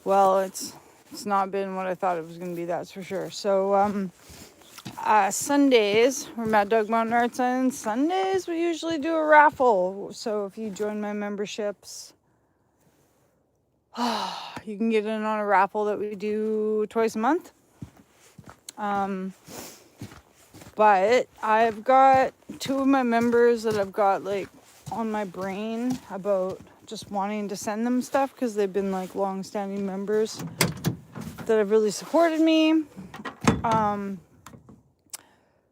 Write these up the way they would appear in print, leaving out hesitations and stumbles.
Well, it's not been what I thought it was going to be, that's for sure. So, Sundays, we're Maddogmountainarts, and Sundays we usually do a raffle. So if you join my memberships, you can get in on a raffle that we do twice a month. But I've got two of my members that I've got like on my brain about just wanting to send them stuff because they've been like long-standing members that have really supported me.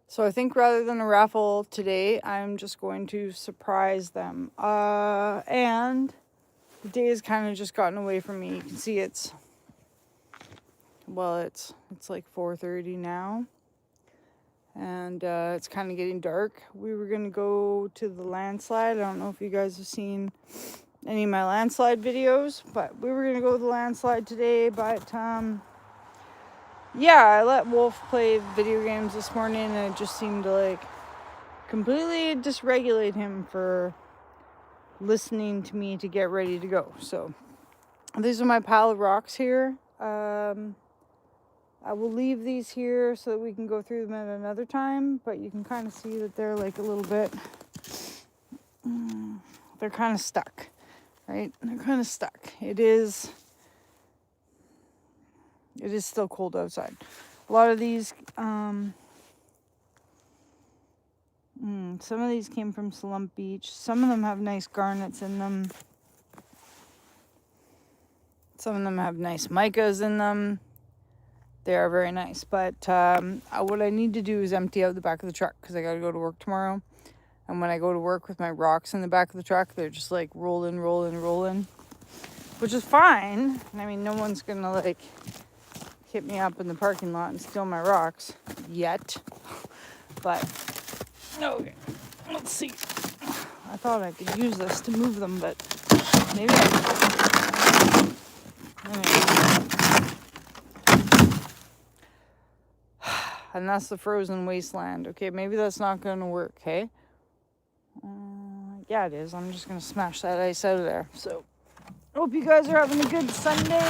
So I think rather than a raffle today, I'm just going to surprise them. And the day has kind of just gotten away from me. You can see it's like 4:30 now. And it's kind of getting dark. We were going to go to the landslide. I don't know if you guys have seen any of my landslide videos, but we were going to go to the landslide today. But yeah, I let Wolf play video games this morning, and it just seemed to like completely dysregulate him for listening to me to get ready to go. So these are my pile of rocks here. I will leave these here so that we can go through them at another time, but you can kind of see that they're like a little bit, they're kind of stuck, right? They're kind of stuck. It is still cold outside. A lot of these, some of these came from Slump Beach. Some of them have nice garnets in them. Some of them have nice micas in them. They are very nice. But what I need to do is empty out the back of the truck because I got to go to work tomorrow. And when I go to work with my rocks in the back of the truck, they're just like rolling, which is fine. I mean, no one's going to like hit me up in the parking lot and steal my rocks yet. But, okay, let's see. I thought I could use this to move them, but maybe and that's the frozen wasteland. Okay, maybe that's not going to work, hey? Yeah, it is. I'm just going to smash that ice out of there. So, hope you guys are having a good Sunday.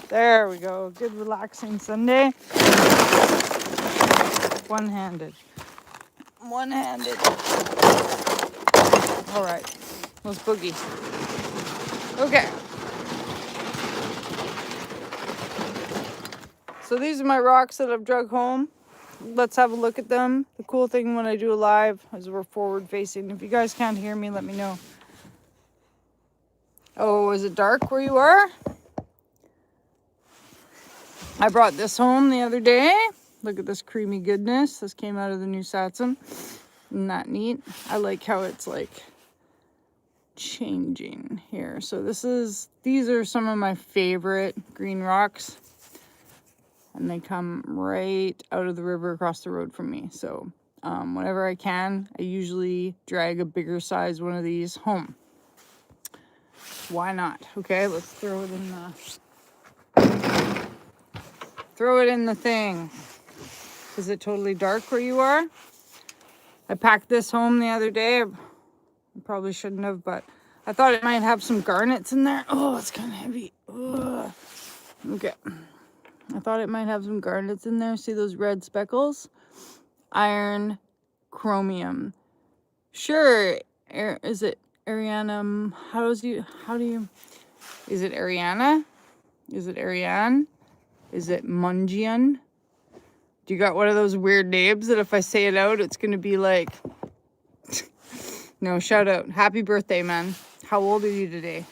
There we go. Good, relaxing Sunday. One-handed. All right. Let's boogie. Okay. So these are my rocks that I've drug home. Let's have a look at them. The cool thing when I do a live is we're forward facing. If you guys can't hear me, let me know. Oh, is it dark where you are? I brought this home the other day. Look at this creamy goodness. This came out of the new Satsum. Isn't that neat? I like how it's like changing here. So these are some of my favorite green rocks. And they come right out of the river across the road from me. So whenever I can, I usually drag a bigger size one of these home. Why not? Okay, let's throw it in the thing. Is it totally dark where you are? I packed this home the other day. I probably shouldn't have, but I thought it might have some garnets in there. Oh, it's kind of heavy. Ugh. Okay. I thought it might have some garnets in there. See those red speckles? Iron, chromium. Sure. Is it Ariana? Is it Ariana? Is it Ariane? Is it Mungian? Do you got one of those weird names that if I say it out, it's going to be like... No, shout out. Happy birthday, man. How old are you today?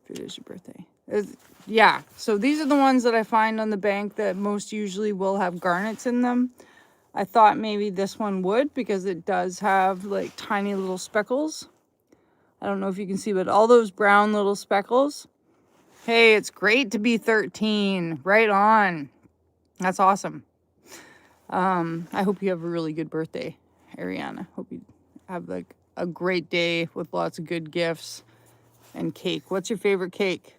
If it is your birthday. Yeah, so these are the ones that I find on the bank that most usually will have garnets in them. I thought maybe this one would because it does have like tiny little speckles. I don't know if you can see, but all those brown little speckles. Hey, it's great to be 13. Right on. That's awesome. I hope you have a really good birthday, Ariana. Hope you have like a great day with lots of good gifts and cake. What's your favorite cake?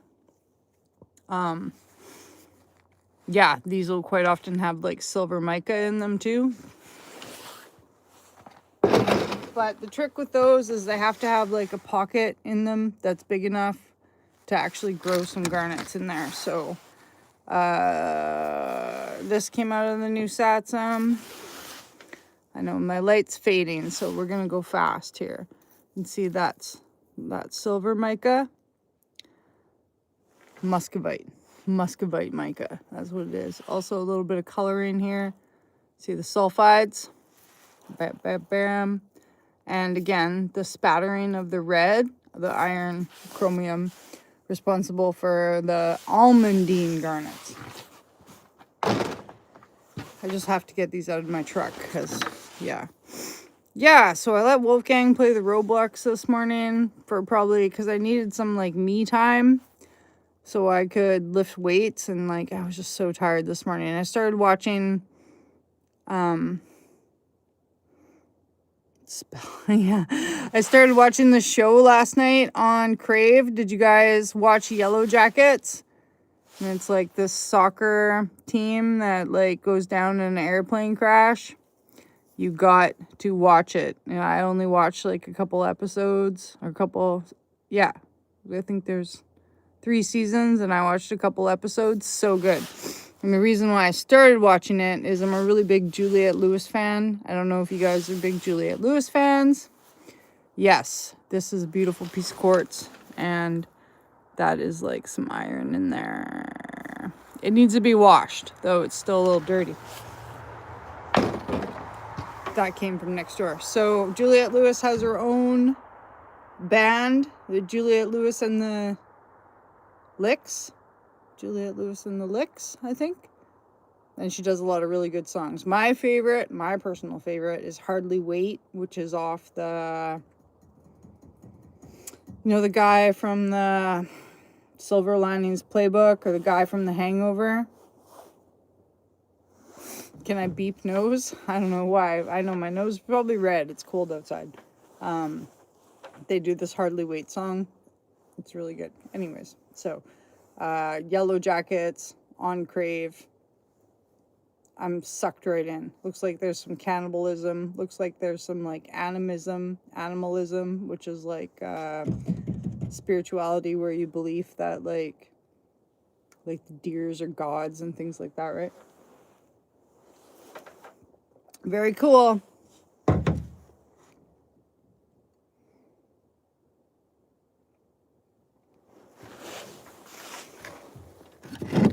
Yeah, these will quite often have like silver mica in them too. But the trick with those is they have to have like a pocket in them that's big enough to actually grow some garnets in there. So this came out of the new Satsum. I know my light's fading, so we're gonna go fast here. You can see that silver mica, muscovite mica. That's what it is. Also a little bit of coloring here. See the sulfides, bam, and again the spattering of the red, the iron, chromium, responsible for the almandine garnets. I just have to get these out of my truck because, yeah. So I let Wolfgang play the Roblox this morning for probably because I needed some like me time, so I could lift weights, and like I was just so tired this morning. I started watching, I started watching the show last night on Crave. Did you guys watch Yellow Jackets? And it's like this soccer team that like goes down in an airplane crash. You got to watch it. You know, I only watched like a couple episodes or I think there's 3 seasons and I watched a couple episodes. So good. And the reason why I started watching it is I'm a really big Juliette Lewis fan. I don't know if you guys are big Juliette Lewis fans. Yes, this is a beautiful piece of quartz, and that is like some iron in there. It needs to be washed, though it's still a little dirty. That came from next door. So Juliette Lewis has her own band, the Juliette Lewis and the Licks. Juliette Lewis and the Licks, I think. And she does a lot of really good songs. My personal favorite is Hardly Wait, which is off the, the guy from the Silver Linings Playbook, or the guy from The Hangover. Can I beep nose? I don't know why. I know my nose is probably red. It's cold outside. They do this Hardly Wait song. It's really good. Anyways, so Yellow Jackets on Crave. I'm sucked right in. Looks like there's some cannibalism. Looks like there's some like animalism, which is like spirituality where you believe that like the deers are gods and things like that, right? Very cool.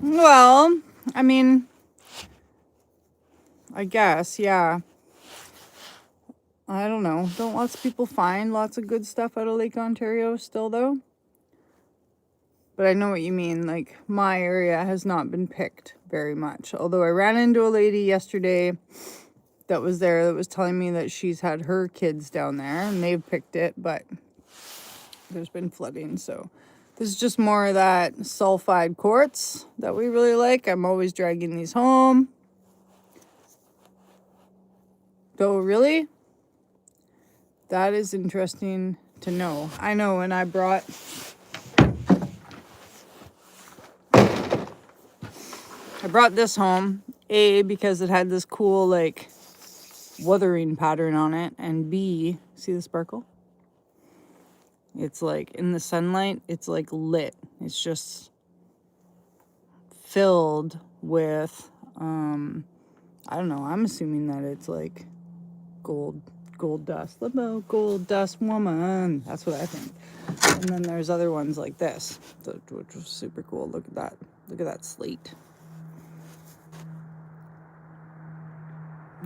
Well, I mean, I guess, yeah. I don't know. Don't lots of people find lots of good stuff out of Lake Ontario still, though? But I know what you mean. Like, my area has not been picked very much. Although I ran into a lady yesterday that was there that was telling me that she's had her kids down there and they've picked it, but there's been flooding. So this is just more of that sulfide quartz that we really like. I'm always dragging these home. Oh, really? That is interesting to know. I know when I brought this home, A, because it had this cool like weathering pattern on it, and B, see the sparkle? It's like in the sunlight, it's like lit. It's just filled with I don't know, I'm assuming that it's like gold dust. Gold dust woman. That's what I think. And then there's other ones like this, which was super cool. Look at that. Look at that slate.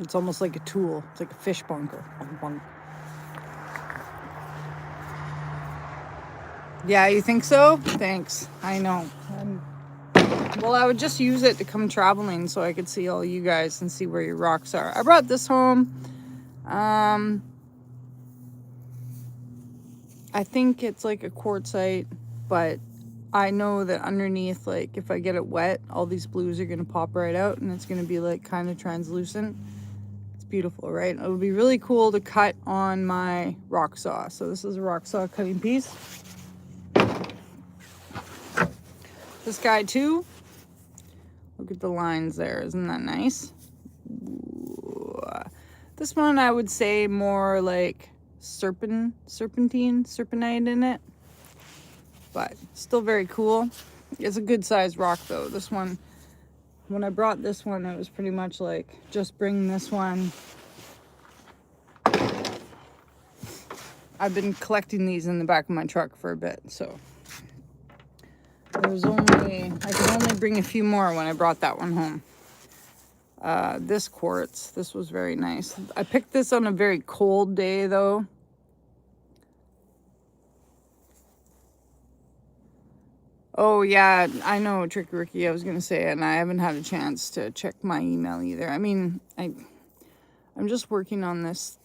It's almost like a tool. It's like a fish bonker. Yeah, you think so? Thanks. I know. Well, I would just use it to come traveling so I could see all you guys and see where your rocks are. I brought this home. I think it's like a quartzite, but I know that underneath, like if I get it wet, all these blues are going to pop right out and it's going to be like kind of translucent. It's beautiful, right? It would be really cool to cut on my rock saw. So this is a rock saw cutting piece. This guy too. Look at the lines there. Isn't that nice? Ooh. This one I would say more like serpentinite in it. but still very cool. It's a good sized rock though. This one, when I brought this one, it was pretty much like, just bring this one. I've been collecting these in the back of my truck for a bit, so I could only bring a few more when I brought that one home. This quartz, this was very nice. I picked this on a very cold day though. Oh yeah, I know, Tricky Ricky, I was gonna say, and I haven't had a chance to check my email either. I mean, I'm just working on this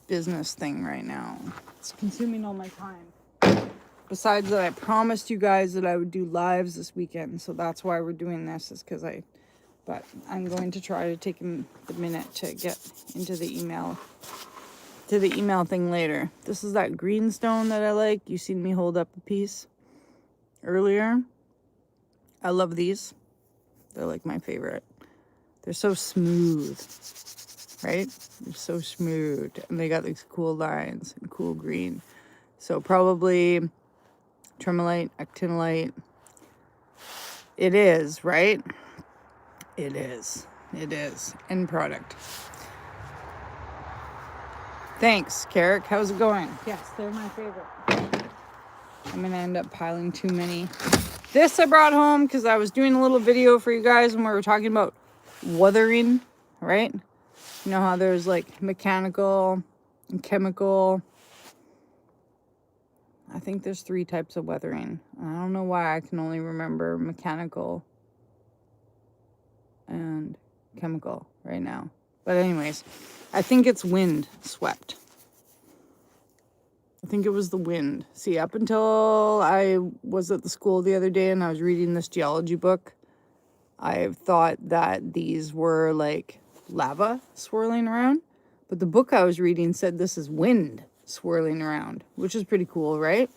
business thing right now. It's consuming all my time. Besides that, I promised you guys that I would do lives this weekend, so that's why we're doing this, is because but I'm going to try to take the minute to get into the email thing later. This is that greenstone that I like. You seen me hold up a piece earlier. I love these. They're like my favorite. They're so smooth, right? They're so smooth, and they got these cool lines and cool green. So probably tremolite, actinolite. It is, right? It is. End product. Thanks, Carrick. How's it going? Yes, they're my favorite. I'm going to end up piling too many. This I brought home because I was doing a little video for you guys when we were talking about weathering, right? You know how there's like mechanical and chemical. I think there's 3 types of weathering. I don't know why I can only remember mechanical and chemical right now. But anyways, I think it's wind swept. I think it was the wind. See, up until I was at the school the other day and I was reading this geology book, I thought that these were like lava swirling around. But the book I was reading said this is wind swirling around, which is pretty cool, right?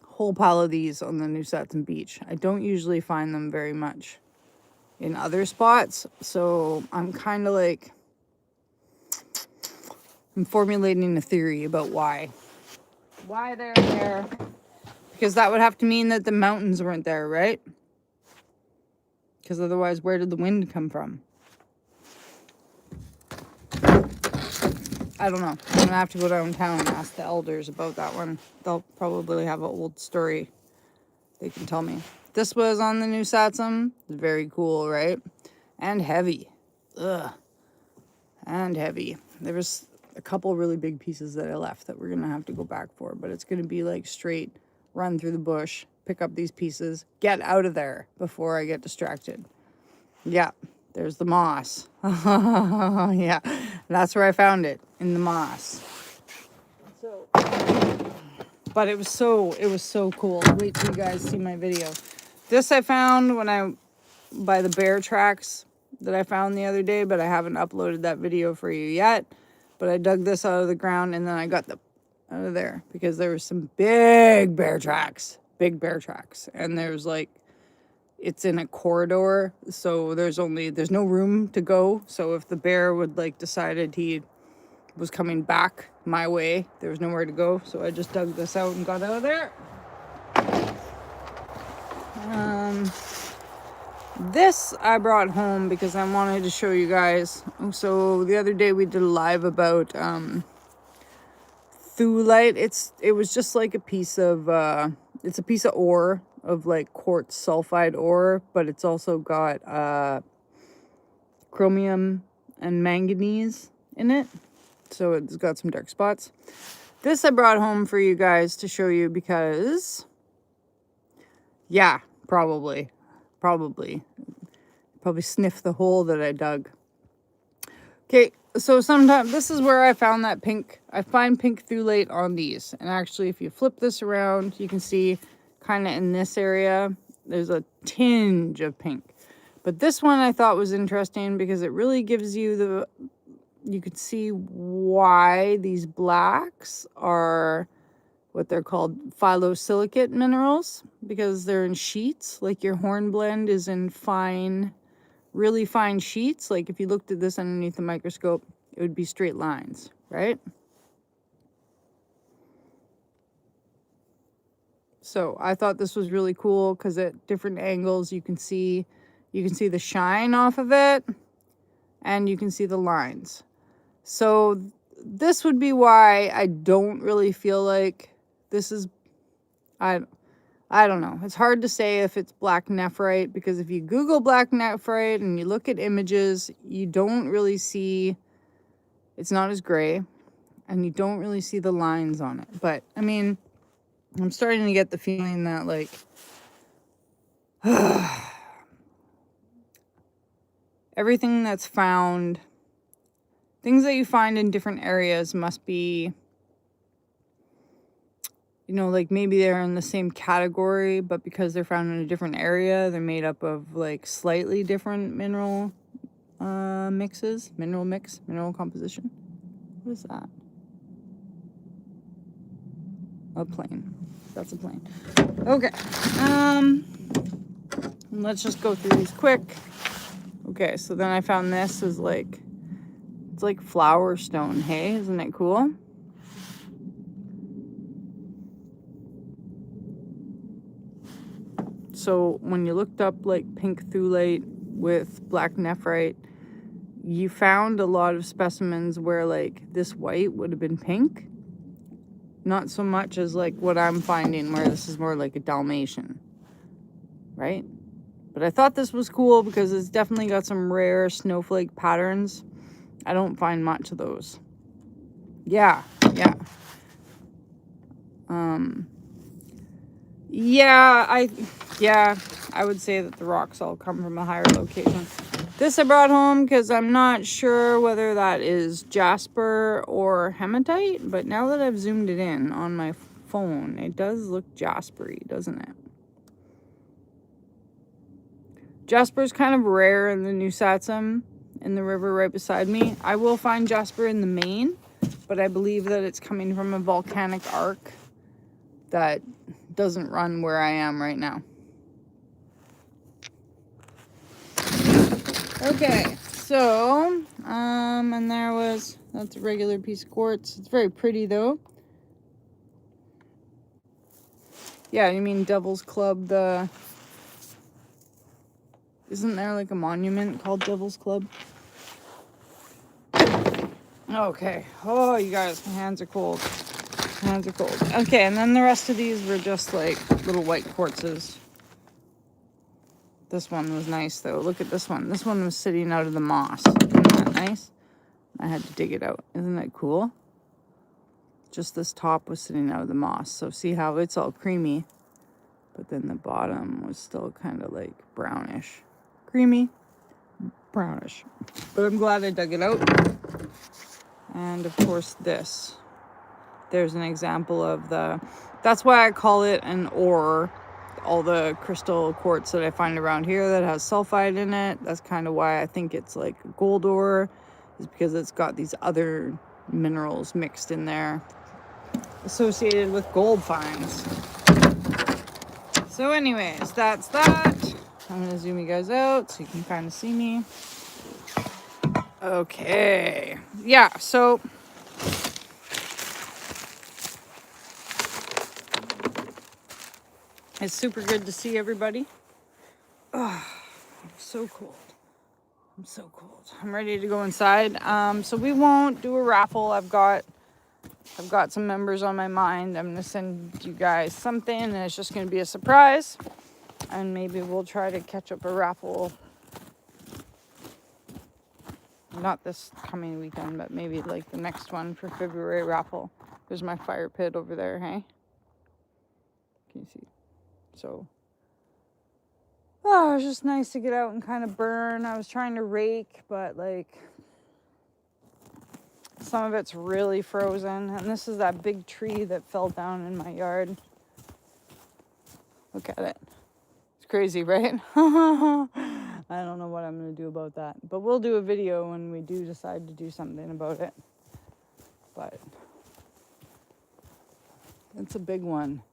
Whole pile of these on the New Satsum Beach. I don't usually find them very much in other spots, so I'm kind of like, I'm formulating a theory about why they're there, because that would have to mean that the mountains weren't there, right? Because otherwise, where did the wind come from? I don't know. I'm gonna have to go downtown and ask the elders about that one. They'll probably have an old story they can tell me. This was on the New Satsum. Very cool, right? And heavy. Ugh. And heavy. There was a couple really big pieces that I left that we're gonna have to go back for, but it's gonna be like straight run through the bush, pick up these pieces, get out of there before I get distracted. Yeah. There's the moss. Yeah, that's where I found it, in the moss. So, but it was so cool. Wait till you guys see my video. This I found by the bear tracks that I found the other day, but I haven't uploaded that video for you yet. But I dug this out of the ground and then I got out of there because there was some big bear tracks, and there's like, it's in a corridor, so there's no room to go. So if the bear would like decided he was coming back my way, there was nowhere to go. So I just dug this out and got out of there. This I brought home because I wanted to show you guys. So the other day we did a live about thulite. It was just like a piece of it's a piece of ore, of like quartz sulfide ore, but it's also got chromium and manganese in it, so it's got some dark spots. This I brought home for you guys to show you because, yeah, probably sniff the hole that I dug. Okay, so sometimes this is where I found that pink. I find pink thulite on these, and actually if you flip this around, you can see kind of in this area, there's a tinge of pink. But this one I thought was interesting because it really gives you you could see why these blacks are what they're called phyllosilicate minerals, because they're in sheets. Like your hornblende is in really fine sheets. Like if you looked at this underneath the microscope, it would be straight lines, right? So I thought this was really cool because at different angles you can see the shine off of it and you can see the lines. So this would be why I don't really feel like this is, I don't know. It's hard to say if it's black nephrite, because if you Google black nephrite and you look at images, you don't really see, it's not as gray, and you don't really see the lines on it. But I mean, I'm starting to get the feeling that like everything that's found, things that you find in different areas must be, you know, like maybe they're in the same category, but because they're found in a different area, they're made up of like slightly different mineral mixes, mineral composition. What is that? A plane. That's a plane. Okay. Let's just go through these quick. Okay, so then I found this is like, it's like flower stone. Hey, isn't it cool? So when you looked up like pink thulite with black nephrite, you found a lot of specimens where like this white would have been pink. Not so much as like what I'm finding where this is more like a Dalmatian, right? But I thought this was cool because it's definitely got some rare snowflake patterns. I don't find much of those. Yeah. I would say that the rocks all come from a higher location. This I brought home because I'm not sure whether that is jasper or hematite, but now that I've zoomed it in on my phone, it does look jaspery, doesn't it? Jasper is kind of rare in the New Satsum, in the river right beside me. I will find jasper in the main, but I believe that it's coming from a volcanic arc that doesn't run where I am right now. Okay, so, and there was, that's a regular piece of quartz. It's very pretty though. Yeah, you mean Devil's Club, isn't there like a monument called Devil's Club? Okay. Oh, you guys, my hands are cold. Okay, and then the rest of these were just like little white quartzes. This one was nice though. Look at this one. This one was sitting out of the moss. Isn't that nice? I had to dig it out. Isn't that cool? Just this top was sitting out of the moss. So see how it's all creamy, but then the bottom was still kind of like brownish. Creamy, brownish. But I'm glad I dug it out. And of course this. There's an example of that's why I call it an ore. All the crystal quartz that I find around here that has sulfide in it, that's kind of why I think it's like a gold ore, is because it's got these other minerals mixed in there associated with gold finds. So anyways, that's that. I'm gonna zoom you guys out so you can kind of see me. Okay, yeah, so it's super good to see everybody. Oh, I'm so cold. I'm ready to go inside. So we won't do a raffle. I've got some members on my mind. I'm gonna send you guys something, and it's just gonna be a surprise. And maybe we'll try to catch up a raffle. Not this coming weekend, but maybe like the next one for February raffle. There's my fire pit over there, hey? Can you see? So, oh, it was just nice to get out and kind of burn. I was trying to rake, but like some of it's really frozen. And this is that big tree that fell down in my yard. Look at it. It's crazy, right? I don't know what I'm going to do about that. But we'll do a video when we do decide to do something about it. But it's a big one.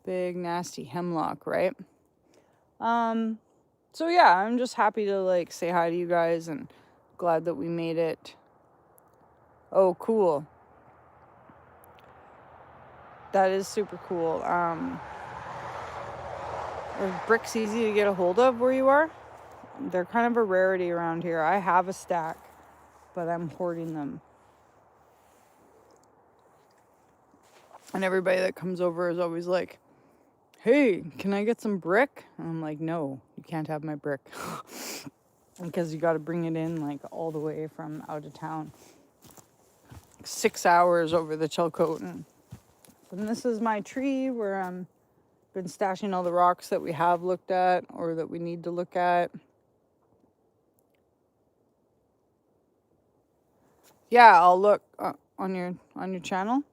Big, nasty hemlock, right? So yeah, I'm just happy to like say hi to you guys and glad that we made it. Oh, cool. That is super cool. Are bricks easy to get a hold of where you are? They're kind of a rarity around here. I have a stack, but I'm hoarding them. And everybody that comes over is always like, hey, can I get some brick? And I'm like, no, you can't have my brick. Because you got to bring it in like all the way from out of town. 6 hours over the Chilcote. And this is my tree where I'm been stashing all the rocks that we have looked at or that we need to look at. Yeah, I'll look on your channel.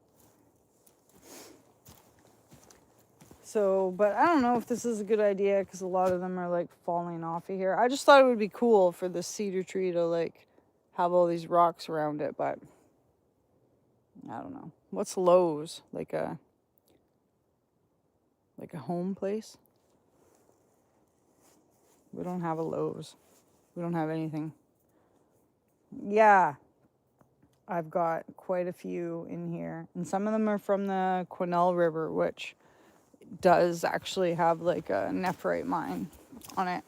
So, but I don't know if this is a good idea because a lot of them are like falling off of here. I just thought it would be cool for the cedar tree to like have all these rocks around it, but I don't know. What's Lowe's? Like a home place? We don't have a Lowe's. We don't have anything. Yeah, I've got quite a few in here. And some of them are from the Quesnel River, which does actually have like a nephrite mine on it.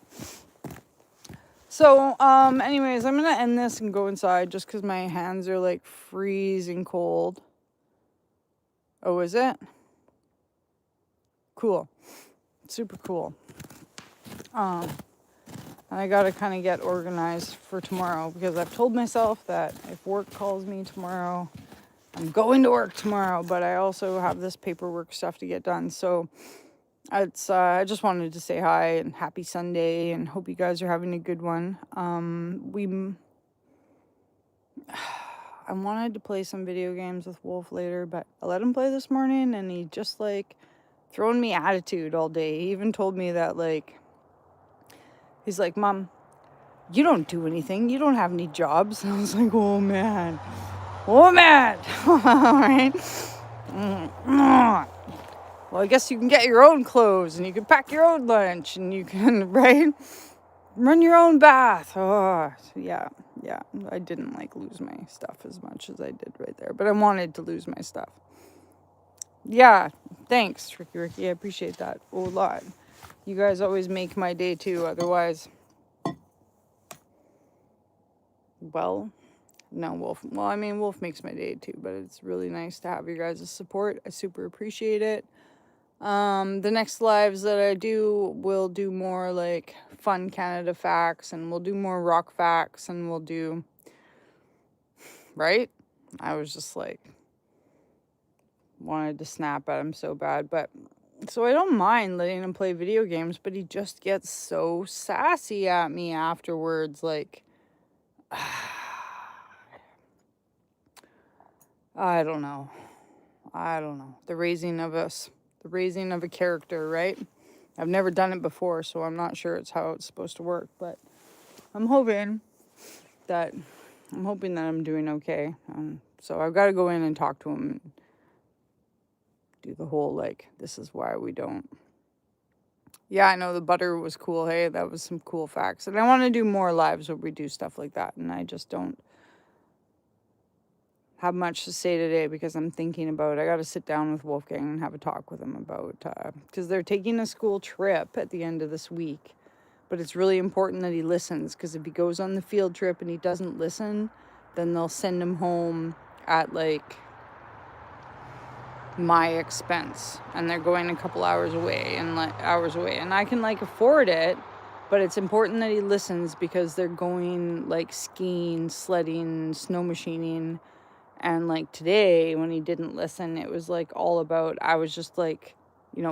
So, anyways, I'm going to end this and go inside just because my hands are like freezing cold. Oh, is it? Cool. Super cool. I got to kind of get organized for tomorrow because I've told myself that if work calls me tomorrow, I'm going to work tomorrow, but I also have this paperwork stuff to get done. So I just wanted to say hi and happy Sunday and hope you guys are having a good one. I wanted to play some video games with Wolf later, but I let him play this morning and he just like throwing me attitude all day. He even told me that like, he's like, Mom, you don't do anything. You don't have any jobs. And I was like, oh man. All right. Well, I guess you can get your own clothes and you can pack your own lunch and you can, right? Run your own bath. Oh, yeah. I didn't like lose my stuff as much as I did right there, but I wanted to lose my stuff. Yeah. Thanks, Tricky Ricky. I appreciate that a lot. You guys always make my day too. Otherwise, well, no, Wolf. Well, I mean, Wolf makes my day too, but it's really nice to have your guys' support. I super appreciate it. The next lives that I do, we'll do more like fun Canada facts and we'll do more rock facts and we'll do, right? I was just like, wanted to snap at him so bad, but so I don't mind letting him play video games, but he just gets so sassy at me afterwards. Like, I don't know. The raising of a character, right? I've never done it before, so I'm not sure it's how it's supposed to work, but I'm hoping that I'm doing okay. So I've got to go in and talk to him and do the whole, like, this is why we don't. Yeah, I know the butter was cool. Hey, that was some cool facts. And I want to do more lives where we do stuff like that, and I just don't have much to say today because I'm thinking about I got to sit down with Wolfgang and have a talk with him about because they're taking a school trip at the end of this week, but it's really important that he listens because if he goes on the field trip and he doesn't listen, then they'll send him home at like my expense and they're going a couple hours away and I can like afford it, but it's important that he listens because they're going like skiing, sledding, snow machining. And like today, when he didn't listen, it was like all about, I was just like,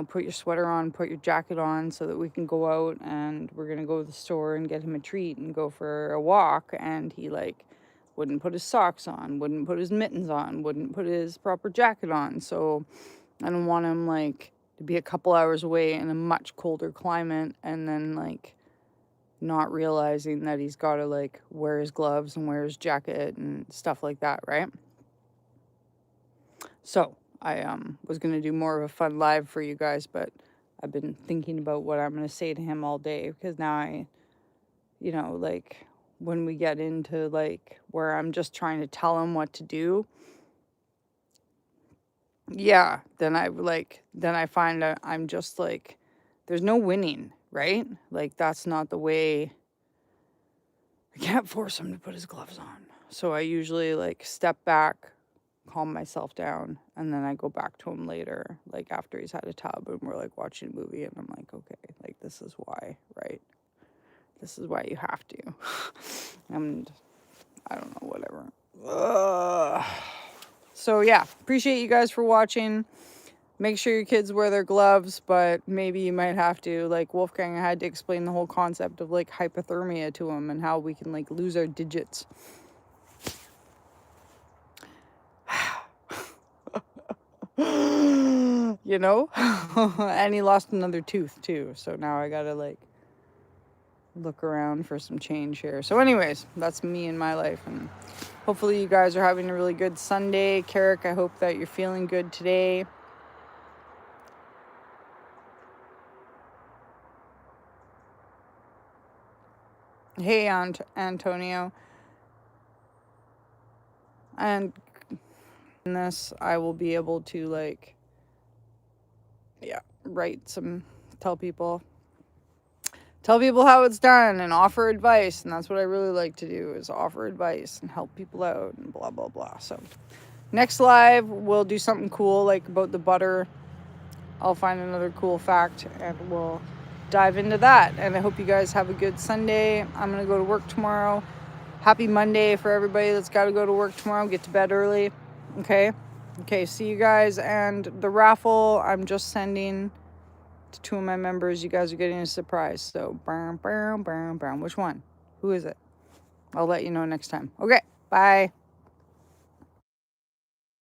put your sweater on, put your jacket on so that we can go out and we're going to go to the store and get him a treat and go for a walk. And he like wouldn't put his socks on, wouldn't put his mittens on, wouldn't put his proper jacket on. So I don't want him like to be a couple hours away in a much colder climate and then like not realizing that he's got to like wear his gloves and wear his jacket and stuff like that, right? So I was going to do more of a fun live for you guys, but I've been thinking about what I'm going to say to him all day because now I, like when we get into like where I'm just trying to tell him what to do, yeah, then I find that I'm just like, there's no winning, right? Like, that's not the way. I can't force him to put his gloves on. So I usually like step back, calm myself down, and then I go back to him later, like after he's had a tub and we're like watching a movie, and I'm like, okay, like this is why, right? This is why you have to. And I don't know, whatever. Ugh. So yeah, appreciate you guys for watching. Make sure your kids wear their gloves, but maybe you might have to, like Wolfgang, I had to explain the whole concept of like hypothermia to him and how we can like lose our digits. You know? And he lost another tooth too. So now I gotta like look around for some change here. So anyways, that's me and my life, and hopefully you guys are having a really good Sunday. Carrick, I hope that you're feeling good today. Hey, Antonio. And in this, I will be able to like, yeah, tell people how it's done and offer advice. And that's what I really like to do, is offer advice and help people out and blah, blah, blah. So next live, we'll do something cool, like about the butter. I'll find another cool fact and we'll dive into that. And I hope you guys have a good Sunday. I'm going to go to work tomorrow. Happy Monday for everybody that's got to go to work tomorrow. Get to bed early. Okay. See you guys. And the raffle, I'm just sending to 2 of my members. You guys are getting a surprise. So, which one? Who is it? I'll let you know next time. Okay. Bye.